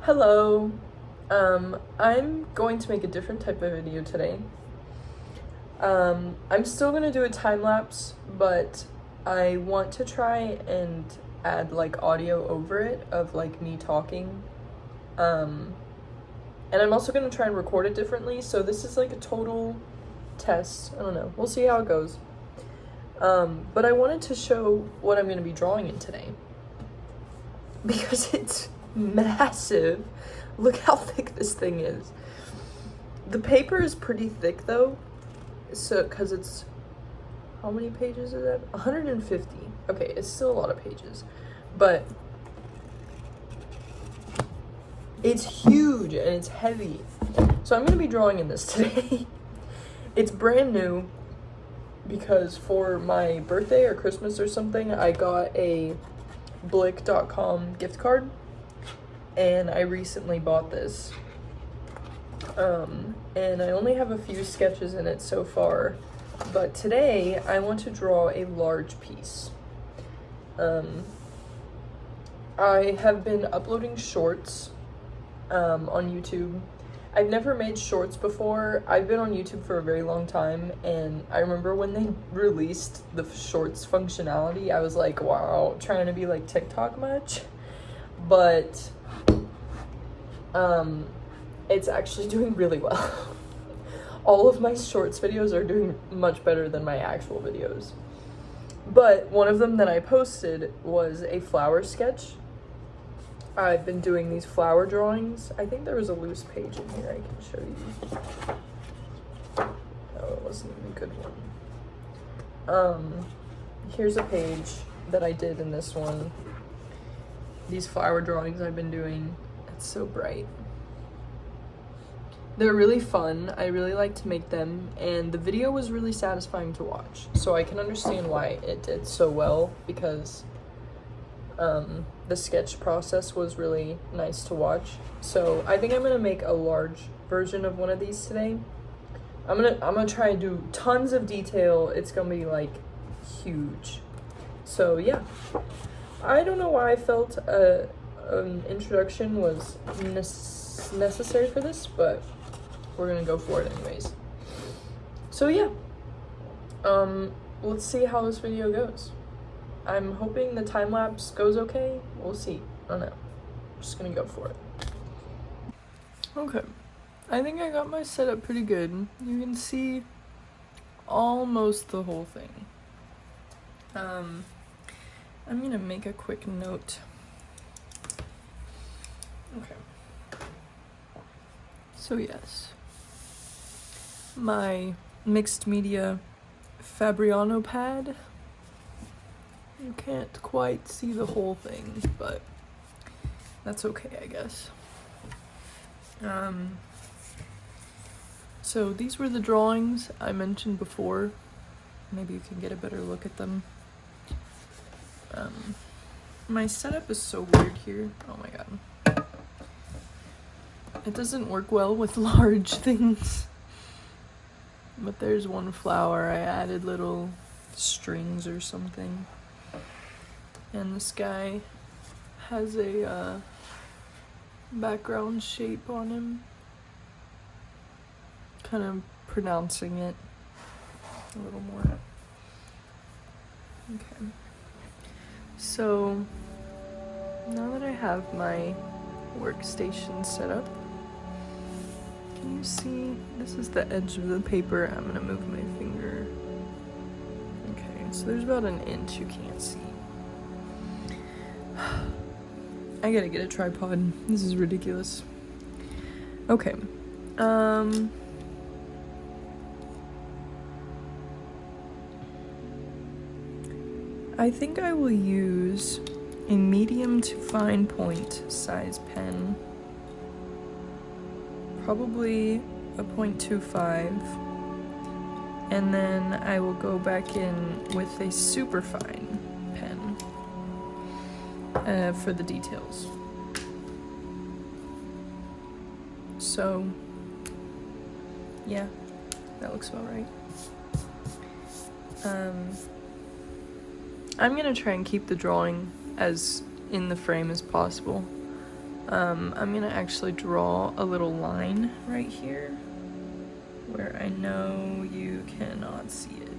Hello. I'm going to make a different type of video today. I'm still gonna do a time lapse, but I want to try and add like audio over it of like me talking. And I'm also gonna try and record it differently, so this is like a total test. I don't know. We'll see how it goes. But I wanted to show what I'm gonna be drawing in today because it's massive. Look how thick this thing is. The paper is pretty thick though, so because it's, how many pages is that? 150. Okay, it's still a lot of pages, but it's huge and it's heavy. So I'm gonna be drawing in this today. It's brand new because for my birthday or Christmas or something, I got a Blick.com gift card. And I recently bought this. And I only have a few sketches in it so far. But today, I want to draw a large piece. I have been uploading shorts on YouTube. I've never made shorts before. I've been on YouTube for a very long time, and I remember when they released the shorts functionality, I was like, wow, trying to be like TikTok much? But it's actually doing really well. All of my shorts videos are doing much better than my actual videos. But one of them that I posted was a flower sketch. I've been doing these flower drawings. I think there was a loose page in here I can show you. Oh, it wasn't even a good one. Here's a page that I did in this one. These flower drawings I've been doing. It's so bright. They're really fun. I really like to make them, and the video was really satisfying to watch. So I can understand why it did so well, because the sketch process was really nice to watch. So I think I'm gonna make a large version of one of these today. I'm gonna try and do tons of detail. It's gonna be like huge. So yeah, I don't know why I felt an introduction was necessary for this, but we're gonna go for it anyways. So yeah, let's see how this video goes. I'm hoping the time lapse goes okay. We'll see. I don't know. I'm just gonna go for it. Okay, I think I got my setup pretty good. You can see almost the whole thing. I'm gonna make a quick note. Okay. So yes, my mixed media Fabriano pad. You can't quite see the whole thing, but that's okay, I guess. So these were the drawings I mentioned before. Maybe you can get a better look at them. My setup is so weird here. Oh my god. It doesn't work well with large things. But there's one flower. I added little strings or something. And this guy has a background shape on him. Kind of pronouncing it a little more. Okay. So now that I have my workstation set up, can you see? This is the edge of the paper. I'm gonna move my finger. Okay, so there's about an inch you can't see. I gotta get a tripod. This is ridiculous. Okay. I think I will use a medium to fine point size pen. Probably a 0.25. And then I will go back in with a super fine pen for the details. So, yeah, that looks about right. I'm gonna try and keep the drawing as in the frame as possible. I'm gonna actually draw a little line right here where I know you cannot see it.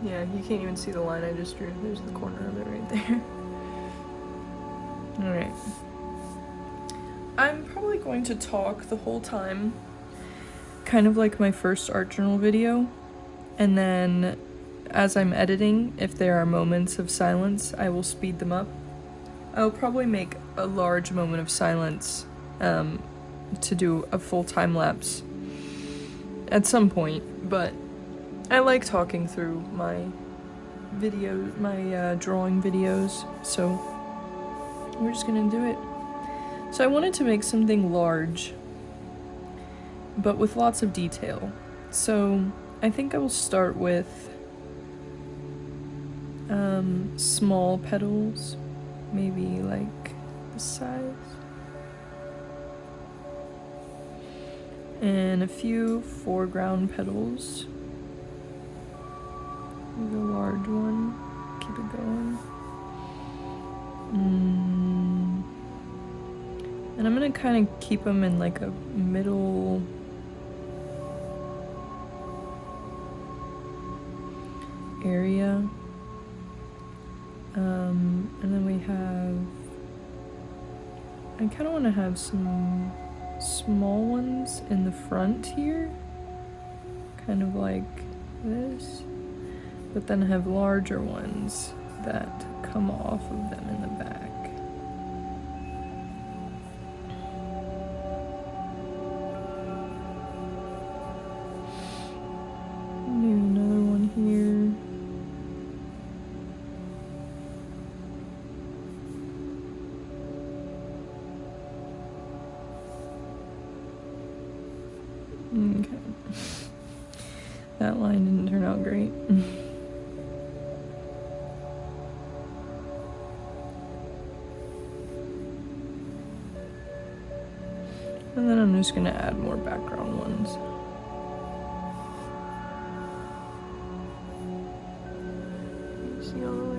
Yeah, you can't even see the line I just drew. There's the corner of it right there. Alright. I'm probably going to talk the whole time, kind of like my first art journal video, and then as I'm editing, if there are moments of silence, I will speed them up. I'll probably make a large moment of silence to do a full time lapse at some point, but I like talking through my videos, my drawing videos, so we're just gonna do it. So I wanted to make something large, but with lots of detail. So I think I will start with small petals, maybe like this size, and a few foreground petals. There's a large one. Keep it going. And I'm gonna kind of keep them in like a middle area. And then we have, I kind of want to have some small ones in the front here, kind of like this, but then have larger ones that come off of them in the back. Do another one here. Okay. That line didn't turn out great. And then I'm just gonna add more background ones. See all the way?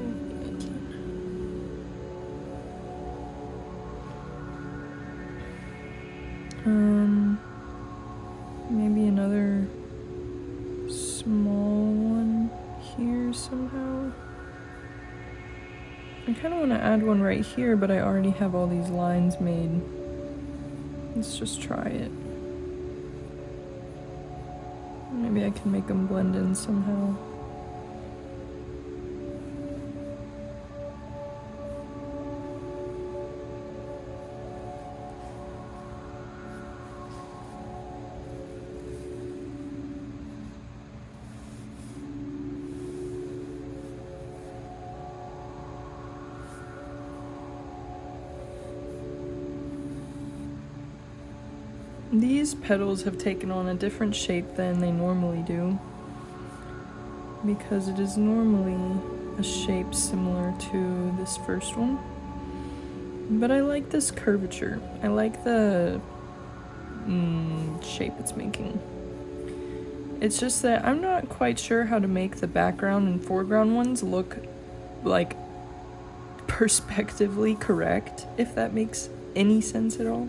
Maybe another small one here somehow. I kind of want to add one right here, but I already have all these lines made. Let's just try it. Maybe I can make them blend in somehow. These petals have taken on a different shape than they normally do, because it is normally a shape similar to this first one. But I like this curvature. I like the shape it's making. It's just that I'm not quite sure how to make the background and foreground ones look like perspectively correct, if that makes any sense at all.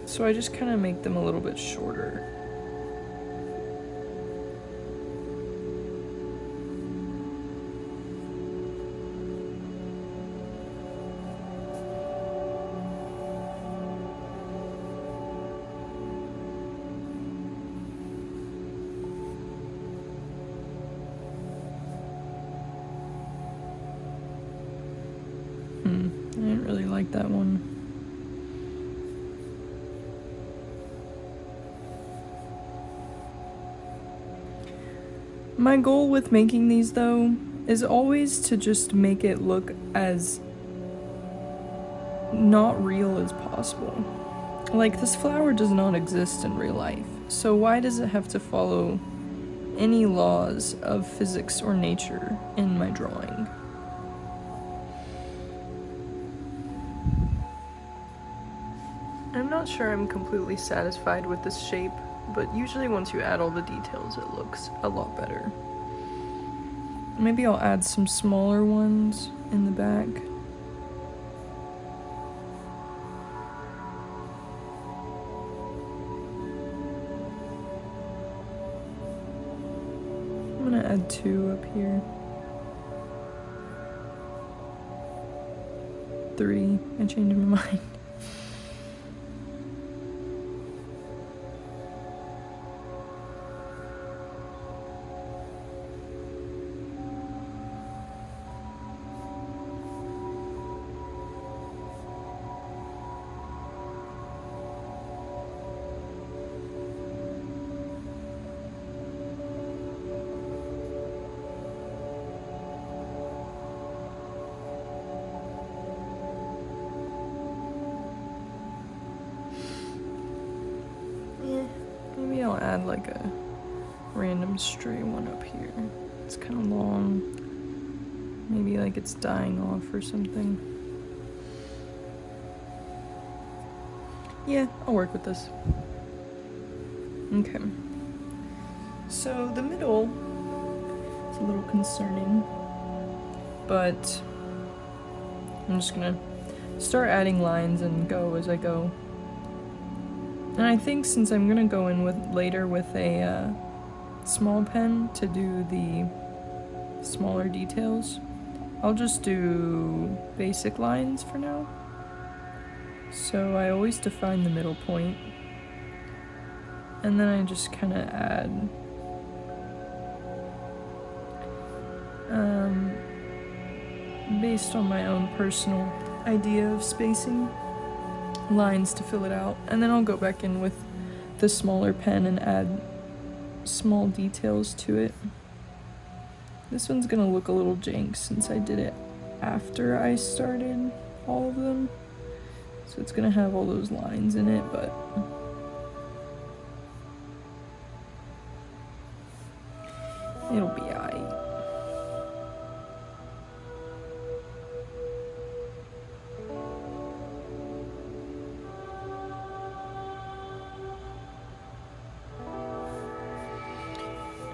So I just kind of make them a little bit shorter. I didn't really like that one. My goal with making these, though, is always to just make it look as not real as possible. Like, this flower does not exist in real life, so why does it have to follow any laws of physics or nature in my drawing? I'm not sure I'm completely satisfied with this shape, but usually once you add all the details, it looks a lot better. Maybe I'll add some smaller ones in the back. I'm gonna add 2 up here. 3. I changed my mind. Maybe I'll add like a random stray one up here. It's kind of long. Maybe like it's dying off or something. Yeah, I'll work with this. Okay. So the middle is a little concerning, but I'm just gonna start adding lines and go as I go. And I think since I'm gonna go in later with a small pen to do the smaller details, I'll just do basic lines for now. So I always define the middle point, and then I just kind of add based on my own personal idea of spacing, lines to fill it out, and then I'll go back in with the smaller pen and add small details to it. This one's gonna look a little jank since I did it after I started all of them, so it's gonna have all those lines in it, but it'll be alright.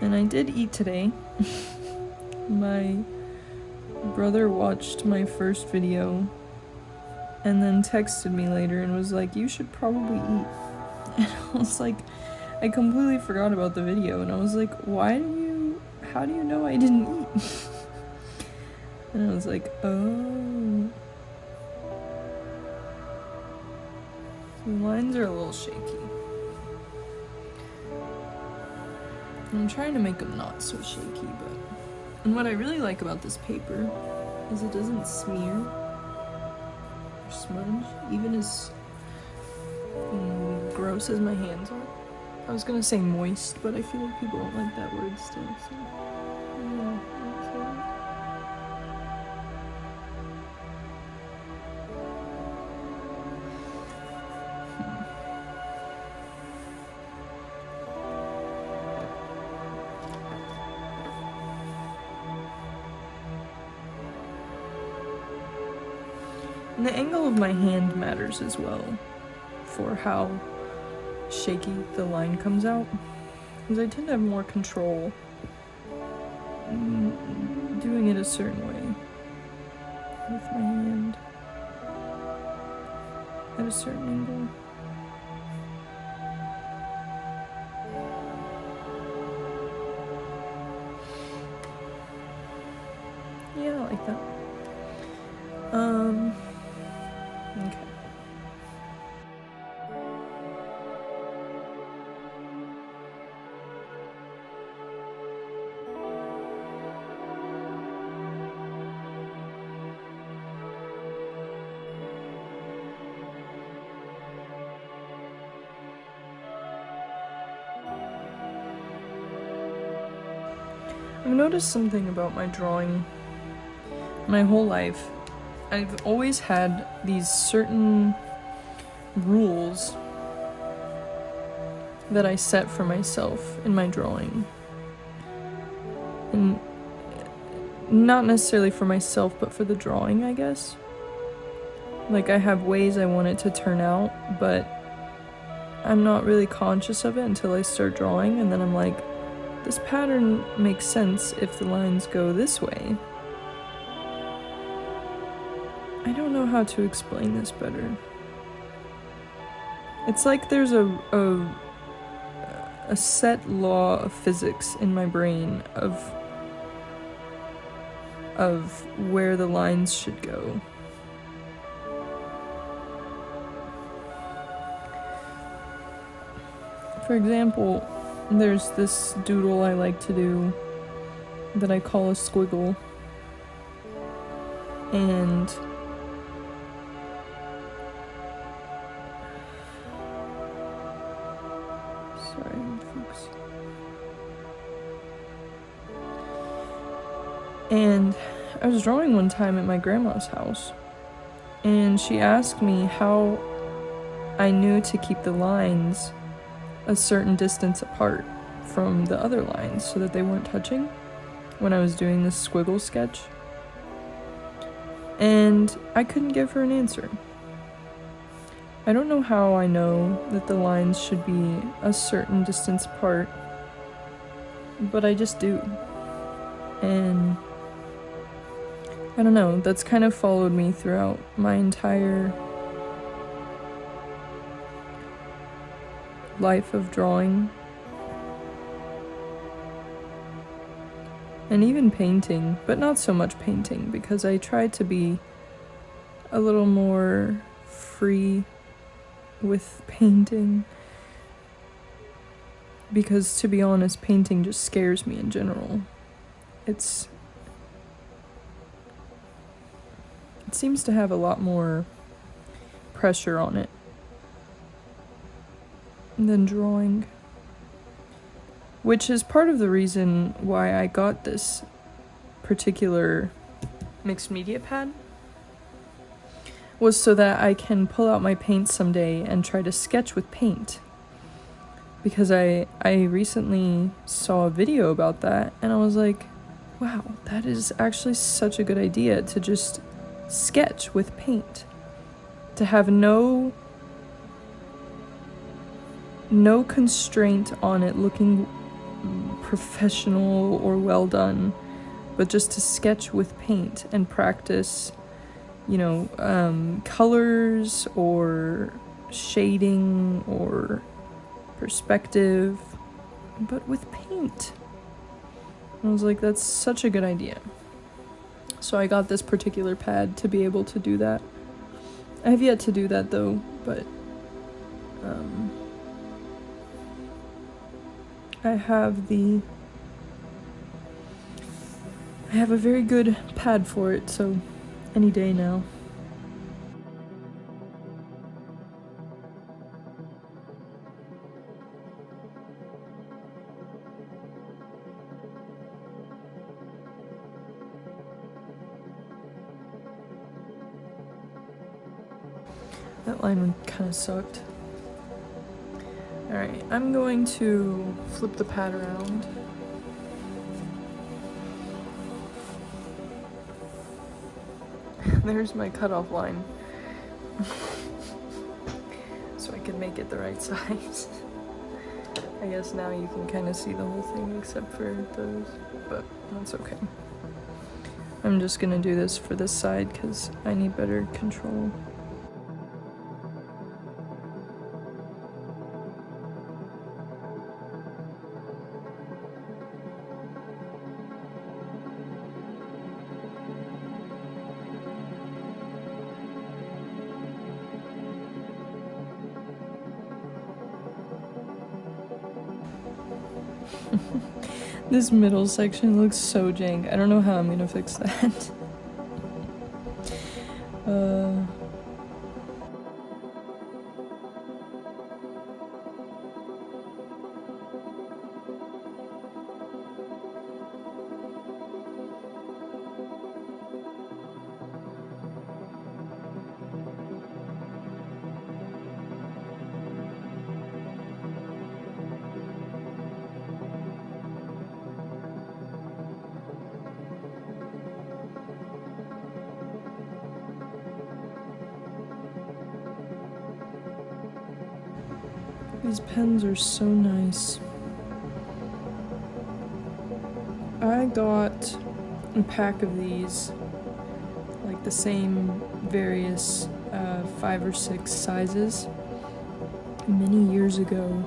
And I did eat today. My brother watched my first video and then texted me later and was like, you should probably eat. And I was like, I completely forgot about the video, and I was like, how do you know I didn't eat? And I was like, oh. The lines are a little shaky. I'm trying to make them not so shaky, but... And what I really like about this paper is it doesn't smear or smudge, even as gross as my hands are. I was gonna say moist, but I feel like people don't like that word still, so... Yeah, okay. And the angle of my hand matters as well for how shaky the line comes out, because I tend to have more control doing it a certain way with my hand at a certain angle. Yeah, I like that. Okay. I've noticed something about my drawing my whole life. I've always had these certain rules that I set for myself in my drawing. And not necessarily for myself, but for the drawing, I guess. Like, I have ways I want it to turn out, but I'm not really conscious of it until I start drawing, and then I'm like, this pattern makes sense if the lines go this way. I don't know how to explain this better. It's like there's a set law of physics in my brain of where the lines should go. For example, there's this doodle I like to do that I call a squiggle. And sorry, folks. And I was drawing one time at my grandma's house, and she asked me how I knew to keep the lines a certain distance apart from the other lines so that they weren't touching when I was doing this squiggle sketch. And I couldn't give her an answer. I don't know how I know that the lines should be a certain distance apart, but I just do. And I don't know, that's kind of followed me throughout my entire life of drawing. And even painting, but not so much painting, because I try to be a little more free with painting. Because to be honest, painting just scares me in general. It seems to have a lot more pressure on it than drawing. Which is part of the reason why I got this particular mixed media pad, was so that I can pull out my paint someday and try to sketch with paint. Because I recently saw a video about that, and I was like, wow, that is actually such a good idea, to just sketch with paint. To have no constraint on it looking professional or well done, but just to sketch with paint and practice, colors or shading or perspective, but with paint. And I was like, that's such a good idea. So I got this particular pad to be able to do that. I have yet to do that though, but I have a very good pad for it, so any day now. That line kind of sucked. Alright, I'm going to flip the pad around. There's my cutoff line. So I could make it the right size. I guess now you can kind of see the whole thing except for those, but that's okay. I'm just gonna do this for this side because I need better control. This middle section looks so jank. I don't know how I'm gonna fix that. These pens are so nice. I got a pack of these, like the same various 5 or 6 sizes, many years ago.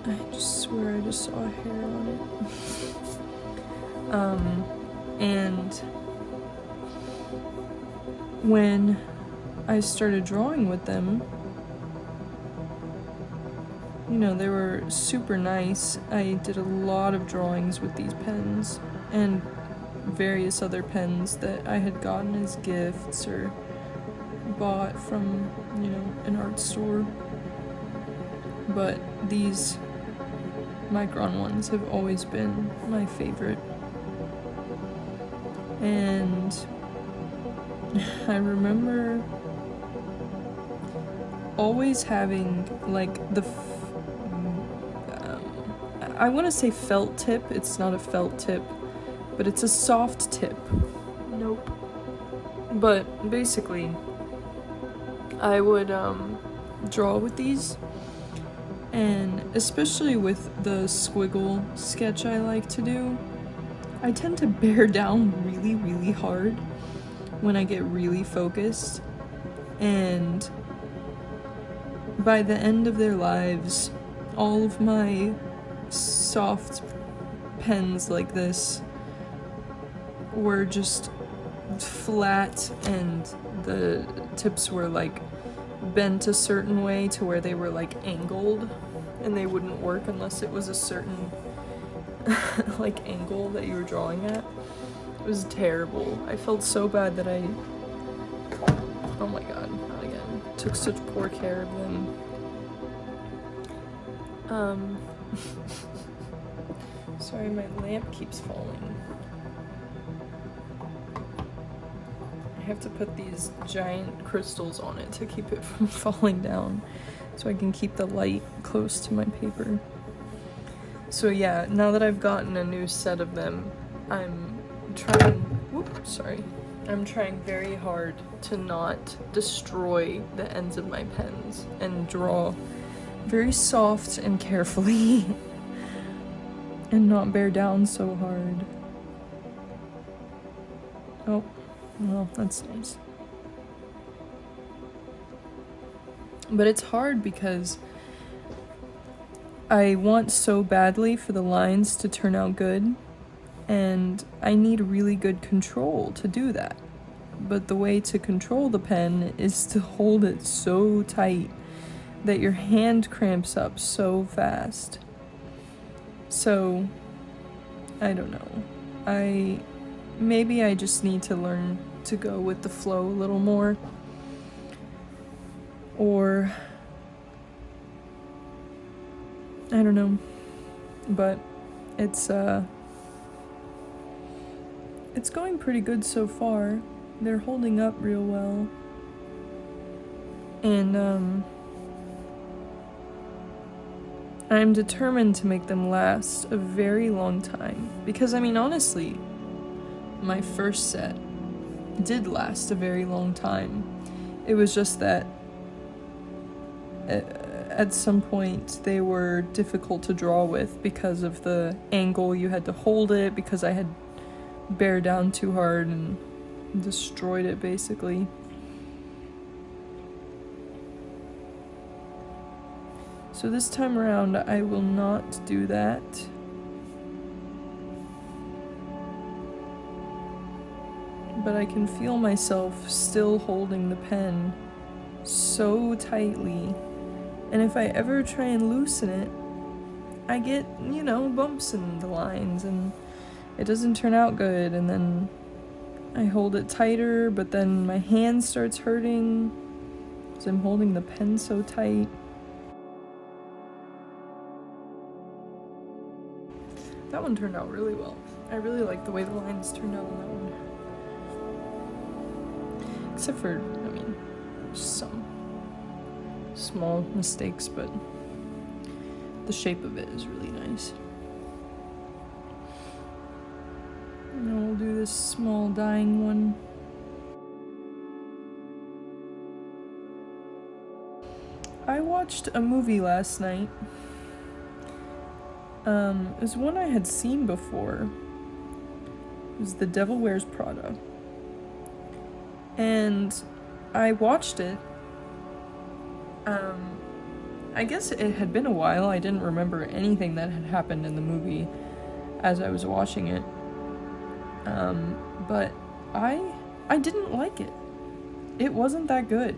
I just swear I just saw a hair on it. And when I started drawing with them, you know, they were super nice. I did a lot of drawings with these pens and various other pens that I had gotten as gifts or bought from, you know, an art store. But these Micron ones have always been my favorite. And I remember always having like I want to say felt tip. It's not a felt tip, but it's a soft tip. Nope. But basically, I would draw with these, and especially with the squiggle sketch I like to do, I tend to bear down really, really hard when I get really focused, and by the end of their lives, all of my soft pens like this were just flat, and the tips were like bent a certain way to where they were like angled, and they wouldn't work unless it was a certain like angle that you were drawing at. It was terrible. I felt so bad that oh my god, not again. Took such poor care of them. Sorry, my lamp keeps falling. I have to put these giant crystals on it to keep it from falling down, so I can keep the light close to my paper. So yeah, now that I've gotten a new set of them, I'm trying very hard to not destroy the ends of my pens and draw very soft and carefully and not bear down so hard. Oh, well, that's nice. But it's hard because I want so badly for the lines to turn out good, and I need really good control to do that. But the way to control the pen is to hold it so tight that your hand cramps up so fast. So, I don't know. Maybe I just need to learn to go with the flow a little more. Or I don't know. But it's going pretty good so far. They're holding up real well. And I'm determined to make them last a very long time. Because, I mean, honestly, my first set did last a very long time. It was just that at some point they were difficult to draw with because of the angle you had to hold it, because I had bear down too hard and destroyed it basically. So this time around I will not do that. But I can feel myself still holding the pen so tightly, and if I ever try and loosen it, I get, bumps in the lines and it doesn't turn out good, and then I hold it tighter, but then my hand starts hurting because I'm holding the pen so tight. That one turned out really well. I really like the way the lines turned out on that one. Except for, some small mistakes, but the shape of it is really nice. Now we'll do this small dying one. I watched a movie last night, It was one I had seen before. It was The Devil Wears Prada. And I watched it. I guess it had been a while. I didn't remember anything that had happened in the movie as I was watching it. But I didn't like it. It wasn't that good.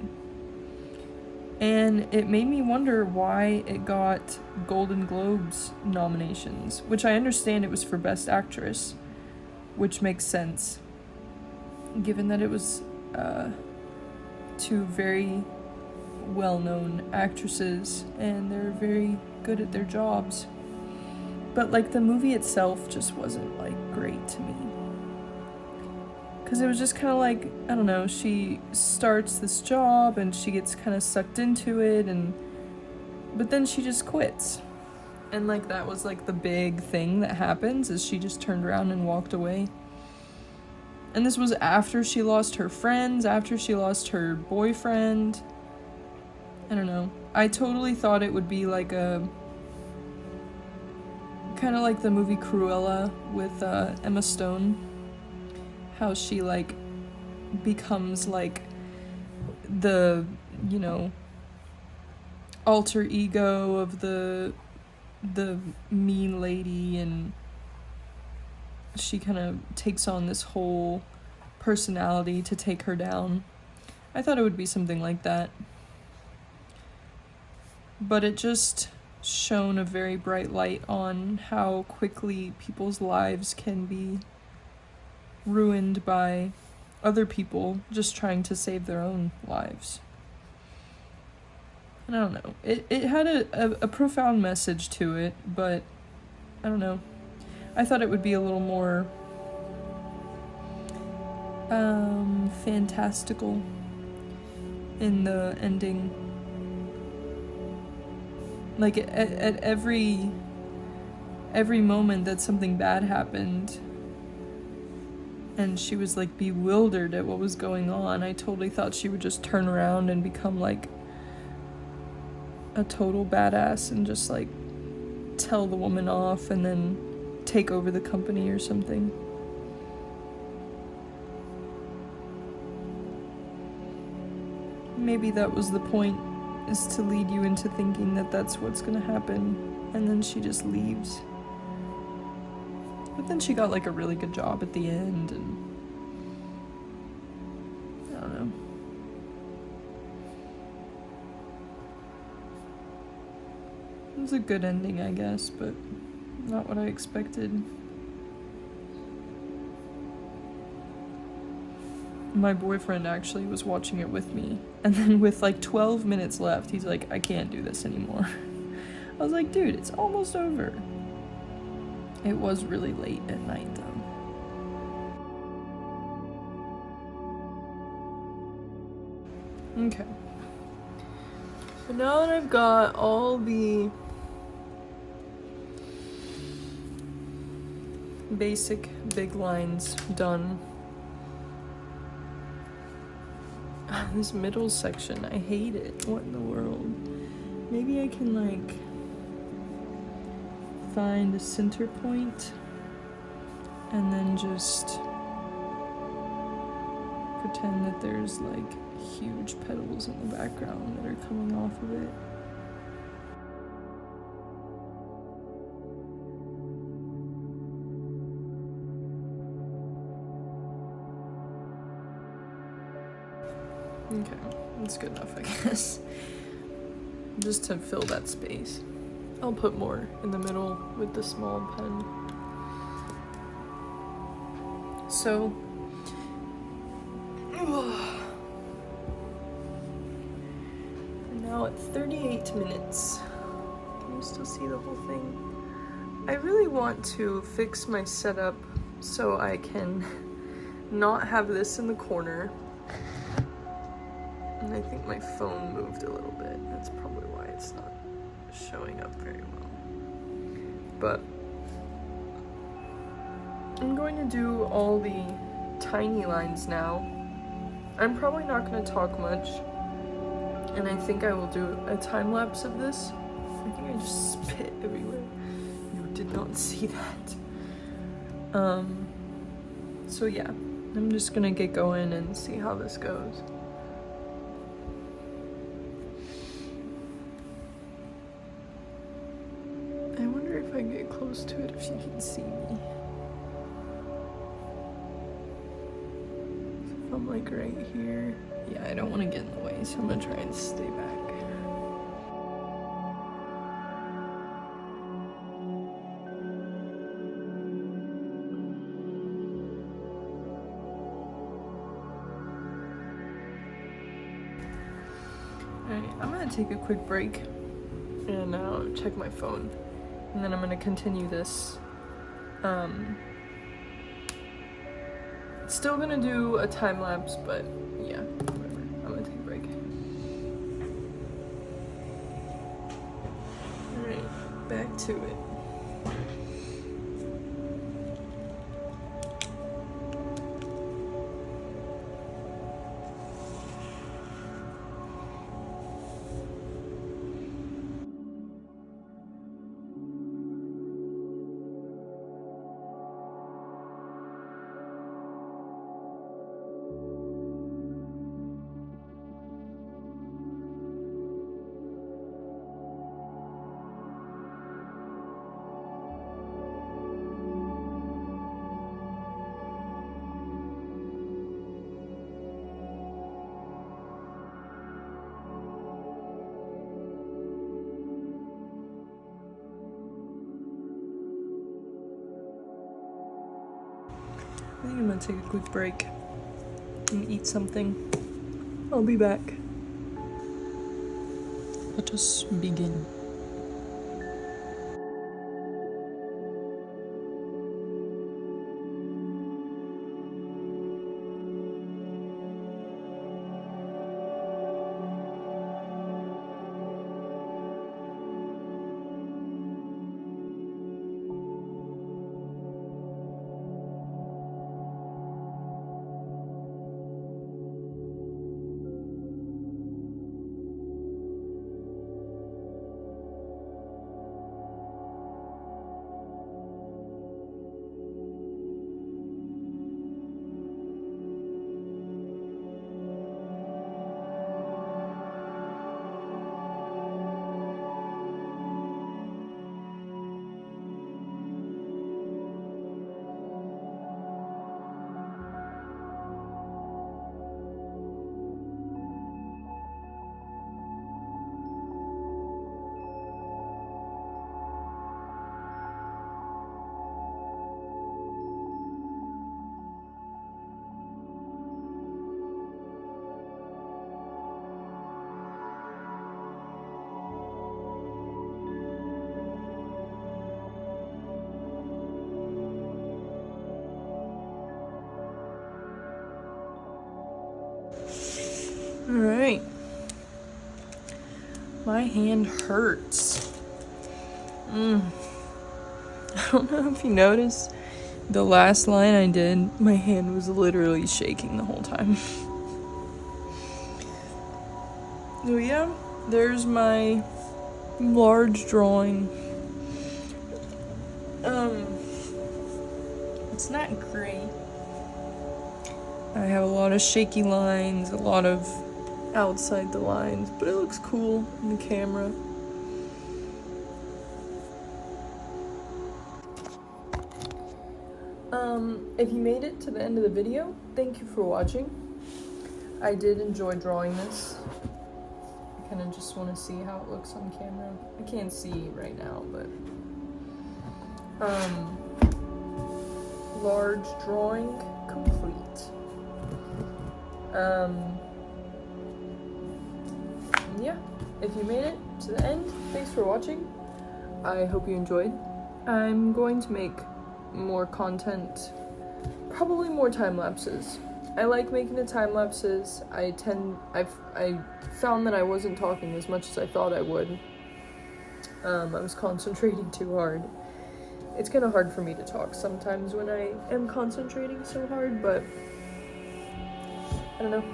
And it made me wonder why it got Golden Globes nominations, which I understand it was for Best Actress, which makes sense, given that it was two very well-known actresses and they're very good at their jobs. But like the movie itself just wasn't like great to me. Because it was just kind of like, I don't know, she starts this job and she gets kind of sucked into it, but then she just quits. And like that was like the big thing that happens, is she just turned around and walked away. And this was after she lost her friends, after she lost her boyfriend. I don't know. I totally thought it would be like a kind of like the movie Cruella with Emma Stone. How she like becomes like the, you know, alter ego of the mean lady, and she kind of takes on this whole personality to take her down. I thought it would be something like that. But it just shone a very bright light on how quickly people's lives can be ruined by other people just trying to save their own lives. And I don't know. It had a profound message to it, but I don't know. I thought it would be a little more fantastical in the ending. Like at every moment that something bad happened and she was like bewildered at what was going on, I totally thought she would just turn around and become like a total badass and just like tell the woman off and then take over the company or something. Maybe that was the point, is to lead you into thinking that that's what's gonna happen, and then she just leaves. But then she got like a really good job at the end, and I don't know. It was a good ending, I guess, but not what I expected. My boyfriend actually was watching it with me, and then with like 12 minutes left, he's like, I can't do this anymore. I was like, dude, it's almost over. It was really late at night, though. Okay. So now that I've got all the basic big lines done, this middle section, I hate it. What in the world? Maybe I can like find a center point and then just pretend that there's like huge petals in the background that are coming off of it. Okay, that's good enough, I guess. Just to fill that space. I'll put more in the middle with the small pen. So, we're now at 38 minutes. Can you still see the whole thing? I really want to fix my setup so I can not have this in the corner. And I think my phone moved a little bit. That's probably why it's not showing up very well. But I'm going to do all the tiny lines now. I'm probably not going to talk much. And I think I will do a time lapse of this. I think I just spit everywhere. You did not see that. So yeah, I'm just gonna get going and see how this goes. I wonder if I get close to it if she can see me. If I'm like right here. Yeah, I don't want to get in the way, so I'm gonna try and stay back. Alright, I'm gonna take a quick break and check my phone, and then I'm gonna continue this. Still gonna do a time lapse, but yeah, whatever. I'm gonna take a break. Alright, back to it. I think I'm gonna take a quick break and eat something. I'll be back. Let us begin. Alright. My hand hurts. I don't know if you noticed, the last line I did, my hand was literally shaking the whole time. So yeah, there's my large drawing. It's not great. I have a lot of shaky lines, a lot of outside the lines, but it looks cool in the camera. If you made it to the end of the video, thank you for watching. I did enjoy drawing this. I kind of just want to see how it looks on camera. I can't see right now, but large drawing complete. Yeah, if you made it to the end, thanks for watching. I hope you enjoyed. I'm going to make more content, probably more time lapses. I like making the time lapses. I found that I wasn't talking as much as I thought I would. I was concentrating too hard. It's kind of hard for me to talk sometimes when I am concentrating so hard, but I don't know.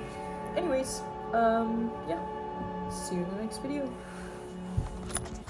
Anyways, yeah. See you in the next video.